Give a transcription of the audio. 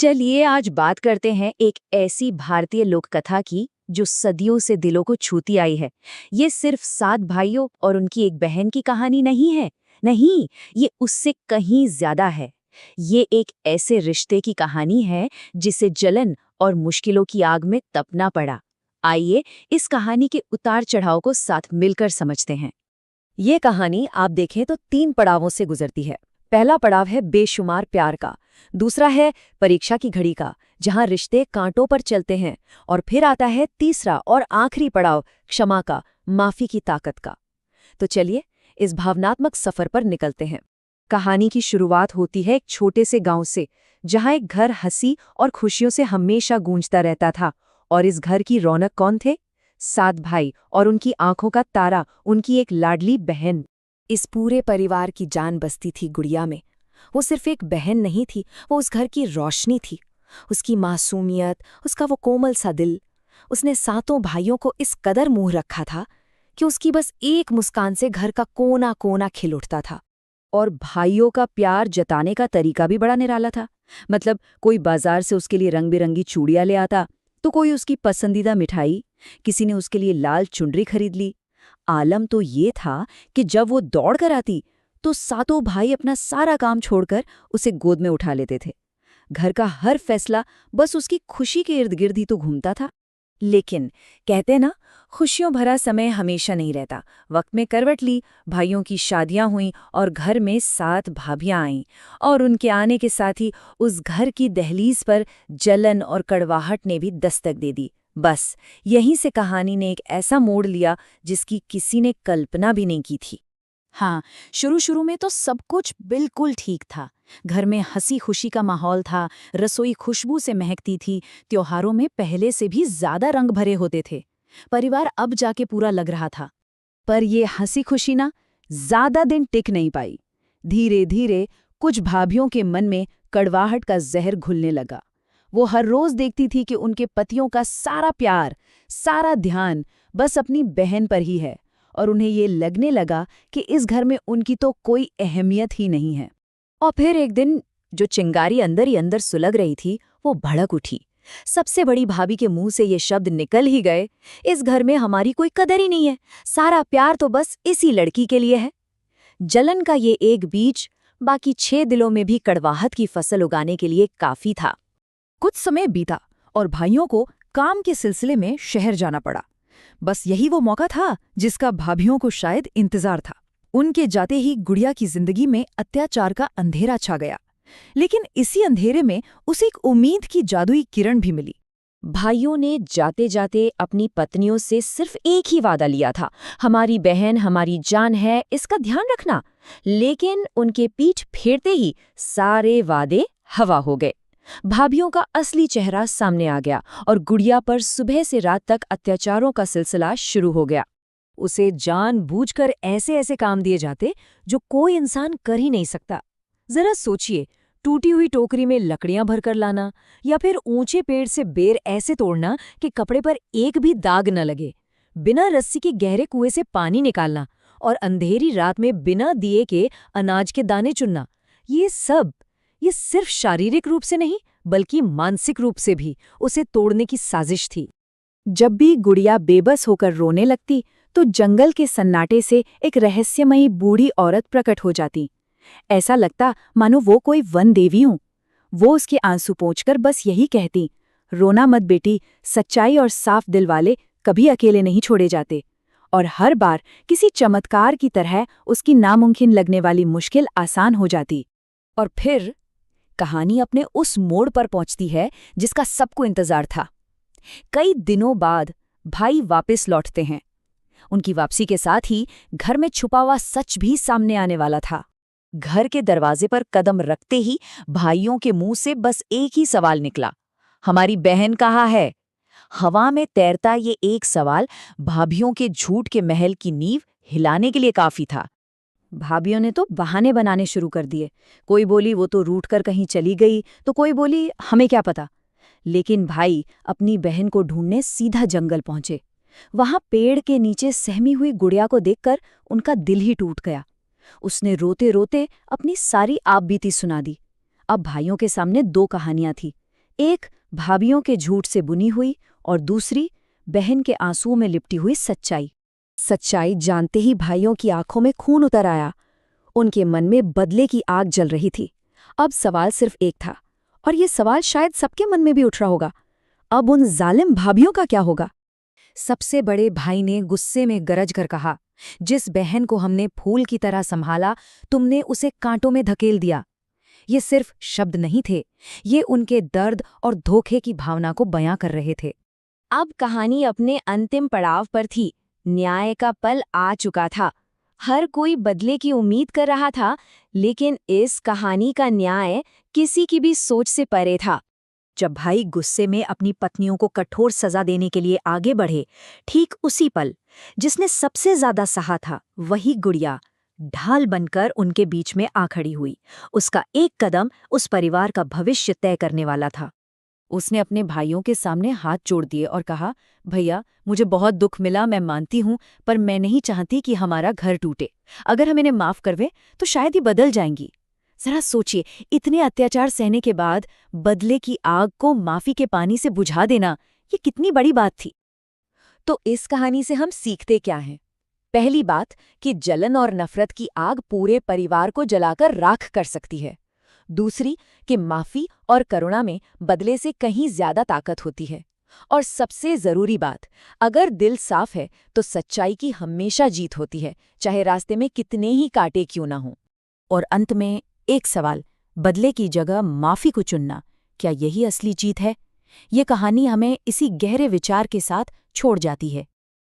चलिए आज बात करते हैं एक ऐसी भारतीय लोक कथा की जो सदियों से दिलों को छूती आई है। ये सिर्फ 7 भाइयों और उनकी एक बहन की कहानी नहीं है। नहीं, ये उससे कहीं ज्यादा है। ये एक ऐसे रिश्ते की कहानी है जिसे जलन और मुश्किलों की आग में तपना पड़ा। आइए इस कहानी के उतार चढ़ाव को साथ मिलकर समझते हैं। ये कहानी आप देखें तो 3 पड़ावों से गुजरती है। पहला पड़ाव है बेशुमार प्यार का, दूसरा है परीक्षा की घड़ी का, जहां रिश्ते कांटों पर चलते हैं, और फिर आता है तीसरा और आखिरी पड़ाव क्षमा का, माफी की ताकत का। तो चलिए इस भावनात्मक सफर पर निकलते हैं। कहानी की शुरुआत होती है एक छोटे से गांव से, जहां एक घर हंसी और खुशियों से हमेशा गूंजता रहता था। और इस घर की रौनक कौन थे? 7 भाई और उनकी आंखों का तारा, उनकी एक लाडली बहन। इस पूरे परिवार की जान बसती थी गुड़िया में। वो सिर्फ एक बहन नहीं थी, वो उस घर की रोशनी थी। उसकी मासूमियत, उसका वो कोमल सा दिल, उसने 7 भाइयों को इस कदर मुंह रखा था कि उसकी बस एक मुस्कान से घर का कोना कोना खिल उठता था। और भाइयों का प्यार जताने का तरीका भी बड़ा निराला था। मतलब कोई बाजार से उसके लिए रंग बिरंगी चूड़ियां ले आता, तो कोई उसकी पसंदीदा मिठाई, किसी ने उसके लिए लाल चुनरी खरीद ली। आलम तो ये था कि जब वो दौड़ कर आती तो 7 भाई अपना सारा काम छोड़कर उसे गोद में उठा लेते थे। घर का हर फैसला बस उसकी खुशी के इर्द गिर्द ही तो घूमता था। लेकिन कहते ना, खुशियों भरा समय हमेशा नहीं रहता। वक्त में करवट ली, भाइयों की शादियां हुईं और घर में 7 भाभियां आईं। और उनके आने के साथ ही उस घर की दहलीज पर जलन और कड़वाहट ने भी दस्तक दे दी। बस यहीं से कहानी ने एक ऐसा मोड़ लिया जिसकी किसी ने कल्पना भी नहीं की थी। हाँ, शुरू में तो सब कुछ बिल्कुल ठीक था। घर में हंसी खुशी का माहौल था, रसोई खुशबू से महकती थी, त्योहारों में पहले से भी ज्यादा रंग भरे होते थे। परिवार अब जाके पूरा लग रहा था। पर ये हंसी खुशी ना ज्यादा दिन टिक नहीं पाई। धीरे धीरे कुछ भाभियों के मन में कड़वाहट का जहर घुलने लगा। वो हर रोज देखती थी कि उनके पतियों का सारा प्यार, सारा ध्यान बस अपनी बहन पर ही है, और उन्हें ये लगने लगा कि इस घर में उनकी तो कोई अहमियत ही नहीं है। और फिर एक दिन जो चिंगारी अंदर ही अंदर सुलग रही थी, वो भड़क उठी। सबसे बड़ी भाभी के मुंह से ये शब्द निकल ही गए, इस घर में हमारी कोई कदर ही नहीं है, सारा प्यार तो बस इसी लड़की के लिए है। जलन का ये एक बीज बाकी 6 दिलों में भी कड़वाहट की फसल उगाने के लिए काफी था। कुछ समय बीता और भाइयों को काम के सिलसिले में शहर जाना पड़ा। बस यही वो मौका था जिसका भाभियों को शायद इंतजार था। उनके जाते ही गुड़िया की जिंदगी में अत्याचार का अंधेरा छा गया। लेकिन इसी अंधेरे में उसे एक उम्मीद की जादुई किरण भी मिली। भाइयों ने जाते जाते अपनी पत्नियों से सिर्फ एक ही वादा लिया था, हमारी बहन हमारी जान है, इसका ध्यान रखना। लेकिन उनके पीठ फेरते ही सारे वादे हवा हो गए। भाभियों का असली चेहरा सामने आ गया और गुड़िया पर सुबह से रात तक अत्याचारों का सिलसिला शुरू हो गया। उसे जानबूझकर ऐसे ऐसे काम दिए जाते जो कोई इंसान कर ही नहीं सकता। जरा सोचिए, टूटी हुई टोकरी में लकड़ियां भरकर लाना, या फिर ऊंचे पेड़ से बेर ऐसे तोड़ना कि कपड़े पर एक भी दाग न लगे, बिना रस्सी के गहरे कुएं से पानी निकालना, और अंधेरी रात में बिना दिए के अनाज के दाने चुनना। ये सिर्फ शारीरिक रूप से नहीं बल्कि मानसिक रूप से भी उसे तोड़ने की साजिश थी। जब भी गुड़िया बेबस होकर रोने लगती तो जंगल के सन्नाटे से एक रहस्यमयी बूढ़ी औरत प्रकट हो जाती। ऐसा लगता मानो वो कोई वन देवी हो। वो उसके आंसू पोंछकर बस यही कहती, रोना मत बेटी, सच्चाई और साफ दिल वाले कभी अकेले नहीं छोड़े जाते। और हर बार किसी चमत्कार की तरह उसकी नामुमकिन लगने वाली मुश्किल आसान हो जाती। और फिर कहानी अपने उस मोड़ पर पहुंचती है जिसका सबको इंतजार था। कई दिनों बाद भाई वापस लौटते हैं। उनकी वापसी के साथ ही घर में छुपा हुआ सच भी सामने आने वाला था। घर के दरवाजे पर कदम रखते ही भाइयों के मुंह से बस एक ही सवाल निकला, हमारी बहन कहाँ है? हवा में तैरता ये एक सवाल भाभियों के झूठ के महल की नींव हिलाने के लिए काफी था। भाभियों ने तो बहाने बनाने शुरू कर दिए। कोई बोली वो तो रूठ कर कहीं चली गई, तो कोई बोली हमें क्या पता। लेकिन भाई अपनी बहन को ढूंढने सीधा जंगल पहुंचे। वहां पेड़ के नीचे सहमी हुई गुड़िया को देखकर उनका दिल ही टूट गया। उसने रोते रोते अपनी सारी आपबीती सुना दी। अब भाइयों के सामने 2 कहानियां थी, एक भाभीयों के झूठ से बुनी हुई और दूसरी बहन के आंसुओं में लिपटी हुई सच्चाई। सच्चाई जानते ही भाइयों की आंखों में खून उतर आया। उनके मन में बदले की आग जल रही थी। अब सवाल सिर्फ एक था, और ये सवाल शायद सबके मन में भी उठ रहा होगा, अब उन जालिम भाभीयों का क्या होगा? सबसे बड़े भाई ने गुस्से में गरज कर कहा, जिस बहन को हमने फूल की तरह संभाला, तुमने उसे कांटों में धकेल दिया। ये सिर्फ शब्द नहीं थे, ये उनके दर्द और धोखे की भावना को बयां कर रहे थे। अब कहानी अपने अंतिम पड़ाव पर थी। न्याय का पल आ चुका था। हर कोई बदले की उम्मीद कर रहा था, लेकिन इस कहानी का न्याय किसी की भी सोच से परे था। जब भाई गुस्से में अपनी पत्नियों को कठोर सजा देने के लिए आगे बढ़े, ठीक उसी पल जिसने सबसे ज्यादा सहा था, वही गुड़िया ढाल बनकर उनके बीच में आ खड़ी हुई। उसका एक कदम उस परिवार का भविष्य तय करने वाला था। उसने अपने भाइयों के सामने हाथ जोड़ दिए और कहा, भैया, मुझे बहुत दुख मिला, मैं मानती हूँ, पर मैं नहीं चाहती कि हमारा घर टूटे। अगर हम इन्हें माफ करवें तो शायद ही बदल जाएंगी। जरा सोचिए, इतने अत्याचार सहने के बाद बदले की आग को माफी के पानी से बुझा देना, ये कितनी बड़ी बात थी। तो इस कहानी से हम सीखते क्या हैं? पहली बात कि जलन और नफरत की आग पूरे परिवार को जलाकर राख कर सकती है। दूसरी कि माफी और करुणा में बदले से कहीं ज्यादा ताकत होती है। और सबसे जरूरी बात, अगर दिल साफ है तो सच्चाई की हमेशा जीत होती है, चाहे रास्ते में कितने ही कांटे क्यों ना हों। और अंत में एक सवाल, बदले की जगह माफी को चुनना, क्या यही असली जीत है? ये कहानी हमें इसी गहरे विचार के साथ छोड़ जाती है।